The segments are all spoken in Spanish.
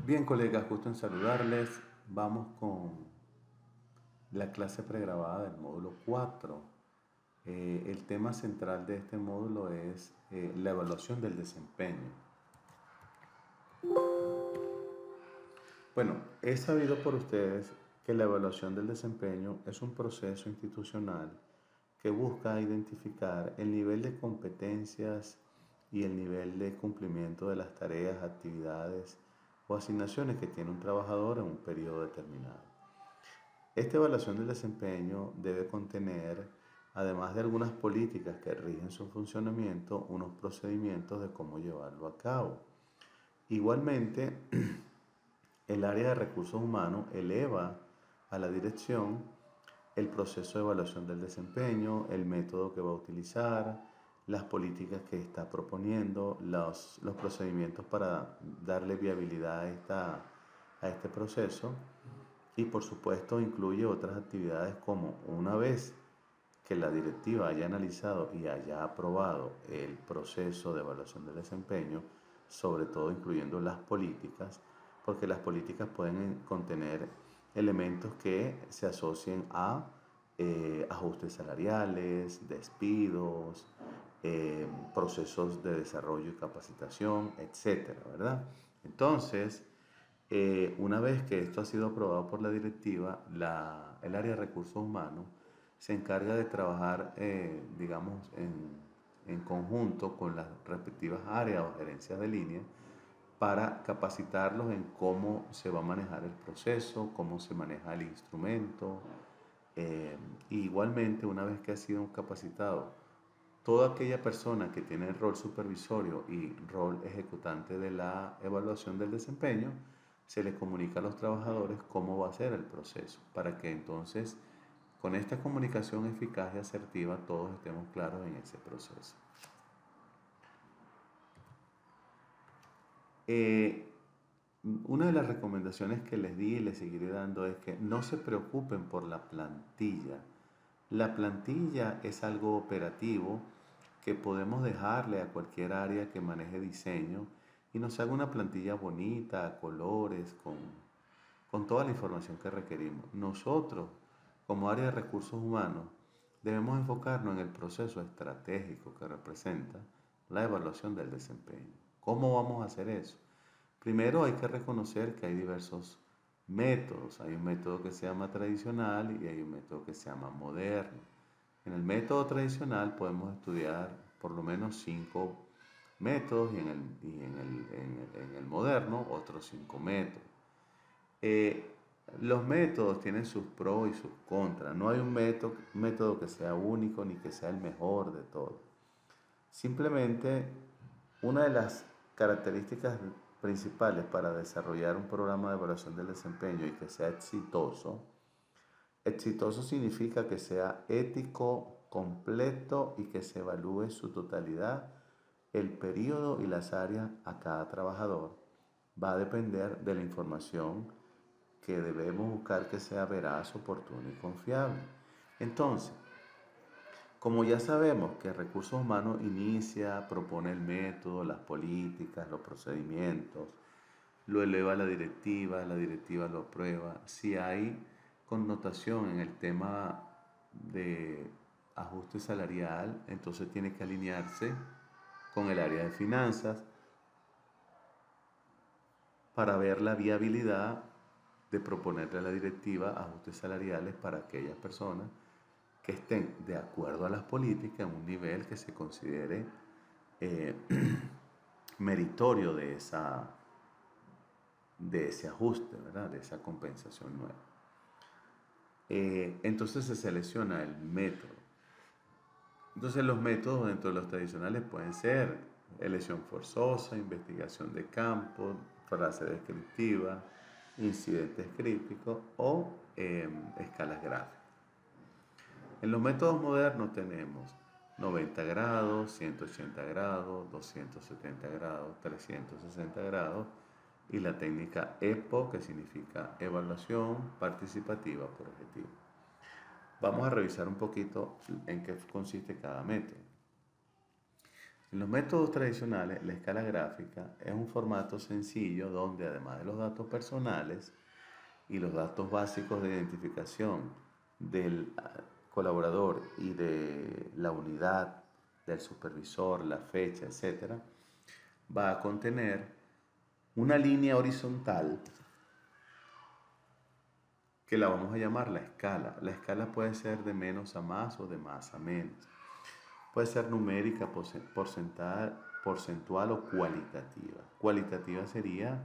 Bien, colegas, gusto en saludarles. Vamos con la clase pregrabada del módulo 4. El tema central de este módulo es la evaluación del desempeño. Bueno, he sabido por ustedes que la evaluación del desempeño es un proceso institucional que busca identificar el nivel de competencias y el nivel de cumplimiento de las tareas, actividades o asignaciones que tiene un trabajador en un periodo determinado. Esta evaluación del desempeño debe contener, además de algunas políticas que rigen su funcionamiento, unos procedimientos de cómo llevarlo a cabo. Igualmente, el área de recursos humanos eleva a la dirección el proceso de evaluación del desempeño, el método que va a utilizar, las políticas que está proponiendo, los procedimientos para darle viabilidad a este proceso y por supuesto incluye otras actividades como una vez que la directiva haya analizado y haya aprobado el proceso de evaluación del desempeño, sobre todo incluyendo las políticas, porque las políticas pueden contener elementos que se asocien a ajustes salariales, despidos, procesos de desarrollo y capacitación, etcétera, ¿verdad? Entonces, una vez que esto ha sido aprobado por la directiva, el área de recursos humanos se encarga de trabajar, digamos, en conjunto con las respectivas áreas o gerencias de línea para capacitarlos en cómo se va a manejar el proceso, cómo se maneja el instrumento. Y igualmente, una vez que ha sido capacitado, toda aquella persona que tiene el rol supervisorio y rol ejecutante de la evaluación del desempeño, se le comunica a los trabajadores cómo va a ser el proceso, para que entonces con esta comunicación eficaz y asertiva todos estemos claros en ese proceso. Eh, una de las recomendaciones que les di y les seguiré dando es que no se preocupen por la plantilla. La plantilla es algo operativo que podemos dejarle a cualquier área que maneje diseño y nos haga una plantilla bonita, a colores, con toda la información que requerimos. Nosotros, como área de recursos humanos, debemos enfocarnos en el proceso estratégico que representa la evaluación del desempeño. ¿Cómo vamos a hacer eso? Primero hay que reconocer que hay diversos métodos. Hay un método que se llama tradicional y hay un método que se llama moderno. En el método tradicional podemos estudiar por lo menos 5 métodos y en el moderno otros 5 métodos. Los métodos tienen sus pros y sus contras. No hay un método que sea único ni que sea el mejor de todos. Simplemente una de las características principales para desarrollar un programa de evaluación del desempeño y que sea exitoso significa que sea ético, completo y que se evalúe su totalidad, el periodo y las áreas a cada trabajador. Va a depender de la información que debemos buscar que sea veraz, oportuna y confiable. Entonces, como ya sabemos que recursos humanos inicia, propone el método, las políticas, los procedimientos, lo eleva a la directiva lo aprueba. Si hay connotación en el tema de ajuste salarial, entonces tiene que alinearse con el área de finanzas para ver la viabilidad de proponerle a la directiva ajustes salariales para aquellas personas que estén de acuerdo a las políticas en un nivel que se considere eh, meritorio de ese ajuste, ¿verdad? De esa compensación nueva. Entonces se selecciona el método. Entonces los métodos dentro de los tradicionales pueden ser elección forzosa, investigación de campo, frase descriptiva, incidentes críticos o escalas gráficas. En los métodos modernos tenemos 90 grados, 180 grados, 270 grados, 360 grados y la técnica EPO, que significa evaluación participativa por objetivo. Vamos a revisar un poquito en qué consiste cada método. En los métodos tradicionales, la escala gráfica es un formato sencillo donde además de los datos personales y los datos básicos de identificación del colaborador y de la unidad, del supervisor, la fecha, etc., va a contener una línea horizontal que la vamos a llamar la escala. La escala puede ser de menos a más o de más a menos. Puede ser numérica, porcentual o cualitativa. Cualitativa sería,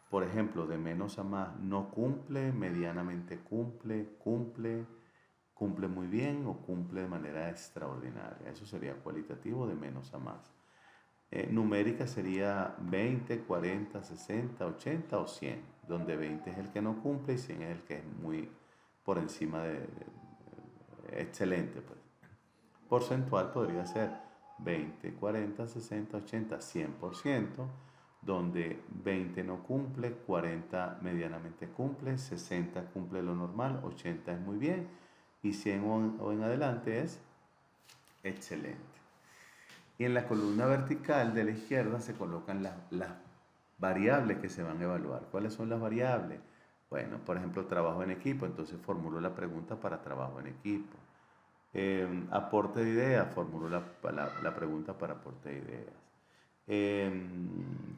por ejemplo, de menos a más, no cumple, medianamente cumple, cumple muy bien o cumple de manera extraordinaria. Eso sería cualitativo de menos a más. Numérica sería 20, 40, 60, 80 o 100, donde 20 es el que no cumple y 100 es el que es muy por encima de excelente, pues. Porcentual podría ser 20, 40, 60, 80, 100%, donde 20 no cumple, 40 medianamente cumple, 60 cumple lo normal, 80 es muy bien y 100 o en adelante es excelente. Y en la columna vertical de la izquierda se colocan las variables que se van a evaluar. ¿Cuáles son las variables? Bueno, por ejemplo, trabajo en equipo, entonces formulo la pregunta para trabajo en equipo. Aporte de ideas, formulo la pregunta para aporte de ideas.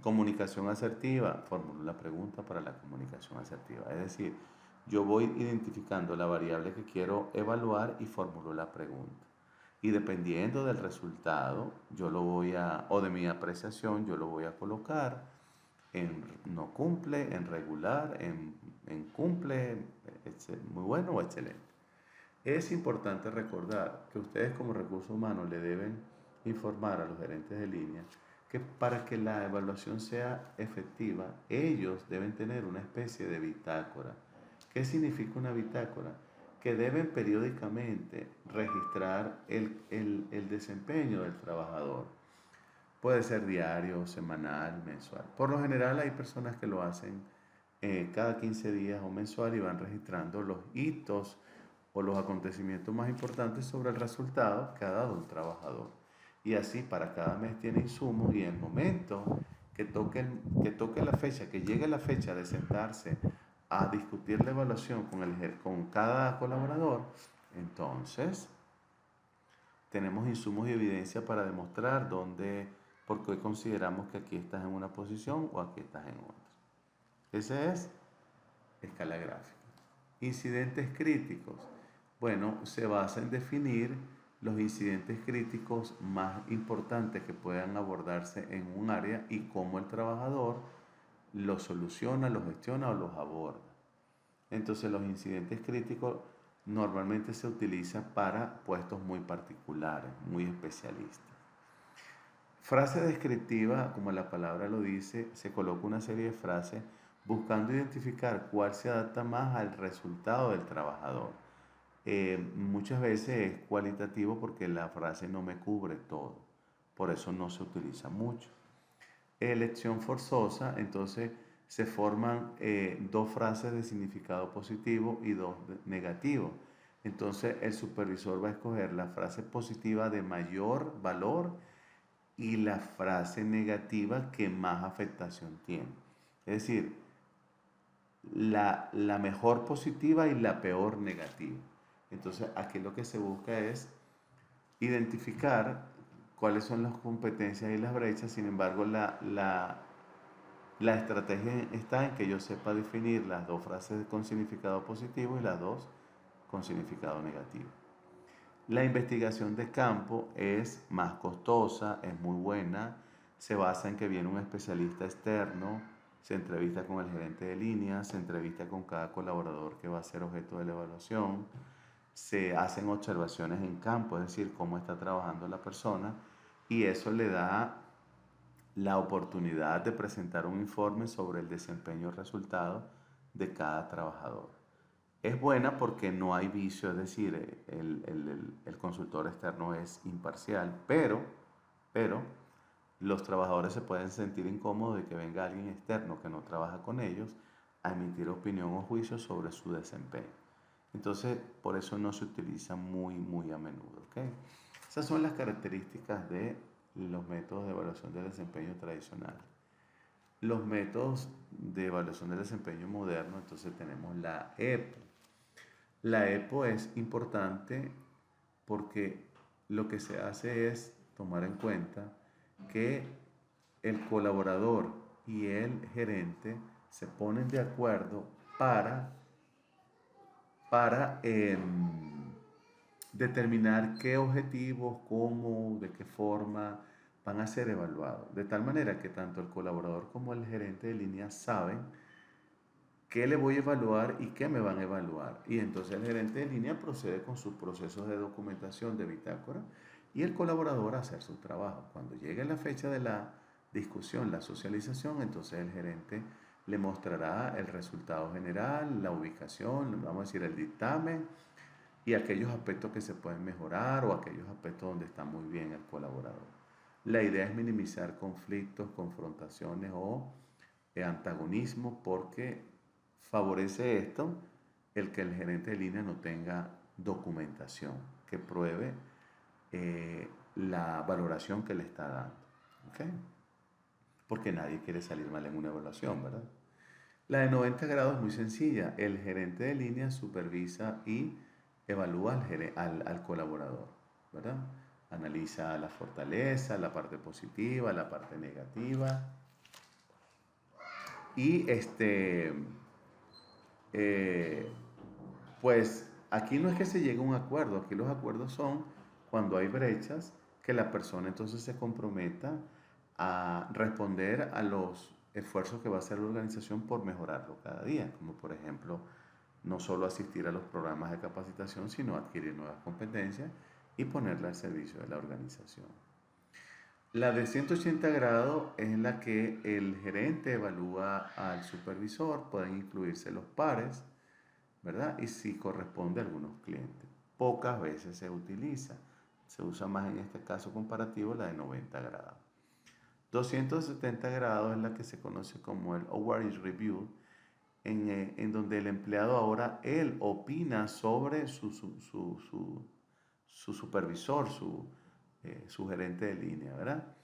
Comunicación asertiva, formulo la pregunta para la comunicación asertiva. Es decir, yo voy identificando la variable que quiero evaluar y formulo la pregunta. Y dependiendo del resultado, o de mi apreciación, yo lo voy a colocar en no cumple, en regular, en cumple, muy bueno o excelente. Es importante recordar que ustedes como recursos humanos le deben informar a los gerentes de línea que para que la evaluación sea efectiva, ellos deben tener una especie de bitácora. ¿Qué significa una bitácora? Que deben periódicamente registrar el desempeño del trabajador. Puede ser diario, semanal, mensual. Por lo general hay personas que lo hacen cada 15 días o mensual y van registrando los hitos o los acontecimientos más importantes sobre el resultado que ha dado un trabajador. Y así para cada mes tiene insumos y en el momento que toque la fecha, que llegue la fecha de sentarse a discutir la evaluación con cada colaborador, entonces tenemos insumos y evidencia para demostrar por qué consideramos que aquí estás en una posición o aquí estás en otra. Esa es escala gráfica. Incidentes críticos. Bueno, se basa en definir los incidentes críticos más importantes que puedan abordarse en un área y cómo el trabajador los soluciona, los gestiona o los aborda. Entonces los incidentes críticos normalmente se utilizan para puestos muy particulares, muy especialistas. Frase descriptiva, como la palabra lo dice, se coloca una serie de frases buscando identificar cuál se adapta más al resultado del trabajador. Muchas veces es cualitativo porque la frase no me cubre todo, por eso no se utiliza mucho. Elección forzosa, entonces se forman dos frases de significado positivo y dos negativo. Entonces el supervisor va a escoger la frase positiva de mayor valor y la frase negativa que más afectación tiene. Es decir, la mejor positiva y la peor negativa. Entonces aquí lo que se busca es identificar cuáles son las competencias y las brechas. Sin embargo, la estrategia está en que yo sepa definir las dos frases con significado positivo y las dos con significado negativo. La investigación de campo es más costosa, es muy buena, se basa en que viene un especialista externo, se entrevista con el gerente de línea, se entrevista con cada colaborador que va a ser objeto de la evaluación, se hacen observaciones en campo, es decir, cómo está trabajando la persona, y eso le da la oportunidad de presentar un informe sobre el desempeño y resultado de cada trabajador. Es buena porque no hay vicio, es decir, el consultor externo es imparcial, pero los trabajadores se pueden sentir incómodos de que venga alguien externo que no trabaja con ellos a emitir opinión o juicio sobre su desempeño. Entonces, por eso no se utiliza muy a menudo. ¿Okay? Esas son las características de los métodos de evaluación del desempeño tradicionales. Los métodos de evaluación del desempeño moderno, entonces tenemos la EPO. La EPO es importante porque lo que se hace es tomar en cuenta que el colaborador y el gerente se ponen de acuerdo para determinar qué objetivos, cómo, de qué forma van a ser evaluados. De tal manera que tanto el colaborador como el gerente de línea saben qué le voy a evaluar y qué me van a evaluar. Y entonces el gerente de línea procede con sus procesos de documentación de bitácora y el colaborador a hacer su trabajo. Cuando llegue la fecha de la discusión, la socialización, entonces el gerente le mostrará el resultado general, la ubicación, vamos a decir el dictamen y aquellos aspectos que se pueden mejorar o aquellos aspectos donde está muy bien el colaborador. La idea es minimizar conflictos, confrontaciones o antagonismo porque favorece esto el que el gerente de línea no tenga documentación que pruebe la valoración que le está dando. ¿Okay? Porque nadie quiere salir mal en una evaluación, ¿verdad? La de 90 grados es muy sencilla. El gerente de línea supervisa y evalúa al colaborador, ¿verdad? Analiza la fortaleza, la parte positiva, la parte negativa. Y pues aquí no es que se llegue a un acuerdo, aquí los acuerdos son cuando hay brechas que la persona entonces se comprometa a responder a los esfuerzos que va a hacer la organización por mejorarlo cada día, como por ejemplo no solo asistir a los programas de capacitación, sino adquirir nuevas competencias y ponerla al servicio de la organización. La de 180 grados es la que el gerente evalúa al supervisor, pueden incluirse los pares, ¿verdad? Y si corresponde a algunos clientes. Pocas veces se utiliza, se usa más en este caso comparativo la de 90 grados. 270 grados es la que se conoce como el Awareness Review, en donde el empleado ahora, él opina sobre su supervisor, su gerente de línea, ¿verdad?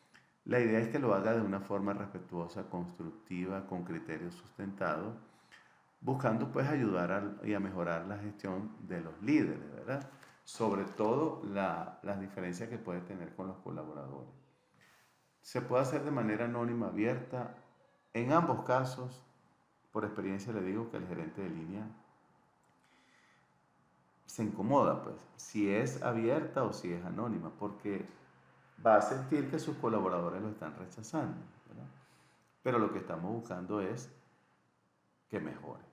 La idea es que lo haga de una forma respetuosa, constructiva, con criterios sustentados, buscando pues ayudar y a mejorar la gestión de los líderes, ¿verdad? Sobre todo las diferencias que puede tener con los colaboradores. Se puede hacer de manera anónima, abierta. En ambos casos, por experiencia le digo que el gerente de línea se incomoda, pues, si es abierta o si es anónima, porque va a sentir que sus colaboradores lo están rechazando, ¿verdad? Pero lo que estamos buscando es que mejore.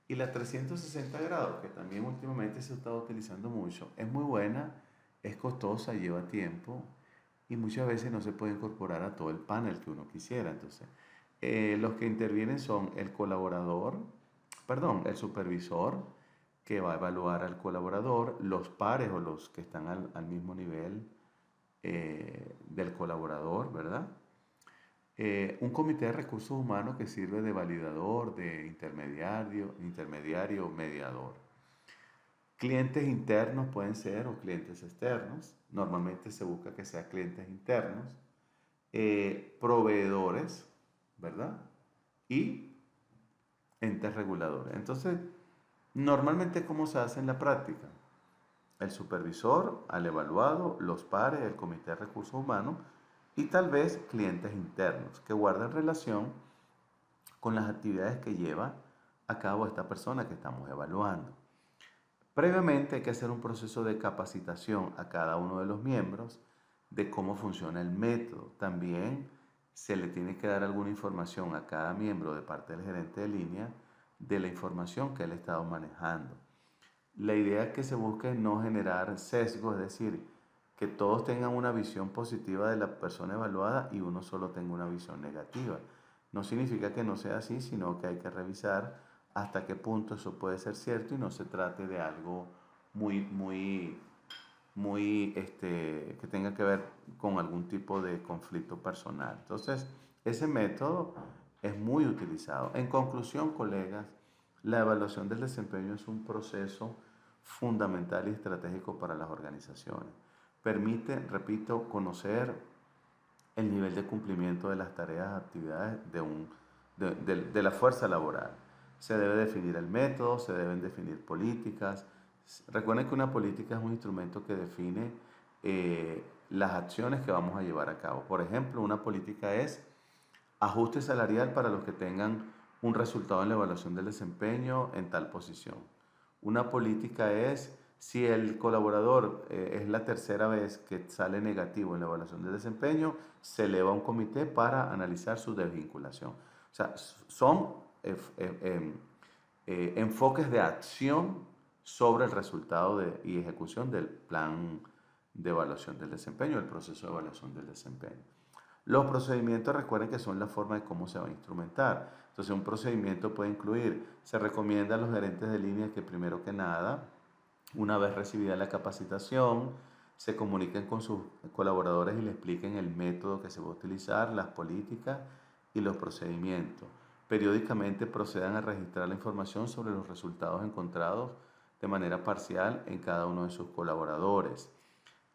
Y la 360 grados, que también últimamente se está utilizando mucho, es muy buena, es costosa, lleva tiempo y muchas veces no se puede incorporar a todo el panel que uno quisiera. Entonces, los que intervienen son el colaborador, perdón, el supervisor, que va a evaluar al colaborador, los pares o los que están al mismo nivel del colaborador, ¿verdad? Un comité de recursos humanos que sirve de validador, de intermediario, mediador. Clientes internos pueden ser o clientes externos. Normalmente se busca que sean clientes internos. Proveedores, ¿verdad? Y entes reguladores. Entonces, normalmente, ¿cómo se hace en la práctica? El supervisor, al evaluado, los pares, el comité de recursos humanos y tal vez clientes internos que guardan relación con las actividades que lleva a cabo esta persona que estamos evaluando. Previamente hay que hacer un proceso de capacitación a cada uno de los miembros de cómo funciona el método. También se le tiene que dar alguna información a cada miembro de parte del gerente de línea de la información que él ha estado manejando. La idea es que se busque no generar sesgo, es decir, que todos tengan una visión positiva de la persona evaluada y uno solo tenga una visión negativa. No significa que no sea así, sino que hay que revisar hasta qué punto eso puede ser cierto y no se trate de algo que tenga que ver con algún tipo de conflicto personal. Entonces, ese método es muy utilizado. En conclusión, colegas, la evaluación del desempeño es un proceso fundamental y estratégico para las organizaciones. Permite, repito, conocer el nivel de cumplimiento de las tareas, actividades de la fuerza laboral. Se debe definir el método, se deben definir políticas. Recuerden que una política es un instrumento que define las acciones que vamos a llevar a cabo. Por ejemplo, una política es ajuste salarial para los que tengan un resultado en la evaluación del desempeño en tal posición. Una política es si el colaborador es la tercera vez que sale negativo en la evaluación del desempeño, se eleva a un comité para analizar su desvinculación. O sea, son enfoques de acción sobre el resultado y ejecución del plan de evaluación del desempeño, el proceso de evaluación del desempeño. Los procedimientos, recuerden que son la forma de cómo se va a instrumentar. Entonces, un procedimiento puede incluir, se recomienda a los gerentes de línea que primero que nada, una vez recibida la capacitación, se comuniquen con sus colaboradores y le expliquen el método que se va a utilizar, las políticas y los procedimientos. Periódicamente procedan a registrar la información sobre los resultados encontrados de manera parcial en cada uno de sus colaboradores.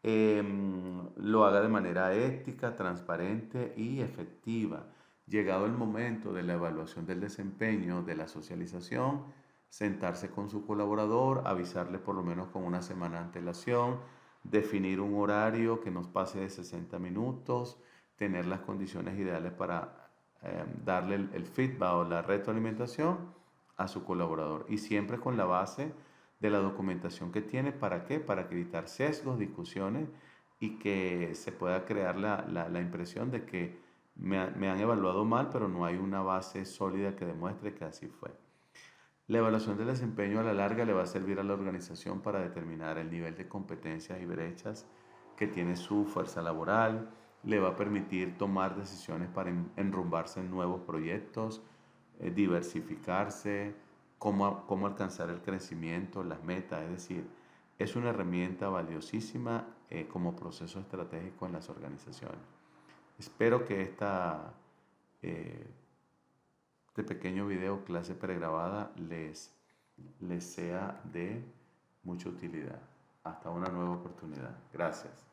Lo haga de manera ética, transparente y efectiva. Llegado el momento de la evaluación del desempeño, de la socialización, sentarse con su colaborador, avisarle por lo menos con una semana de antelación, definir un horario que nos pase de 60 minutos, tener las condiciones ideales para darle el feedback o la retroalimentación a su colaborador. Y siempre con la base de la documentación que tiene. ¿Para qué? Para evitar sesgos, discusiones y que se pueda crear la impresión de que me han evaluado mal, pero no hay una base sólida que demuestre que así fue. La evaluación del desempeño a la larga le va a servir a la organización para determinar el nivel de competencias y brechas que tiene su fuerza laboral, le va a permitir tomar decisiones para enrumbarse en nuevos proyectos, diversificarse, cómo alcanzar el crecimiento, las metas, es decir, es una herramienta valiosísima como proceso estratégico en las organizaciones. Espero que este pequeño video, clase pregrabada, les sea de mucha utilidad. Hasta una nueva oportunidad. Gracias.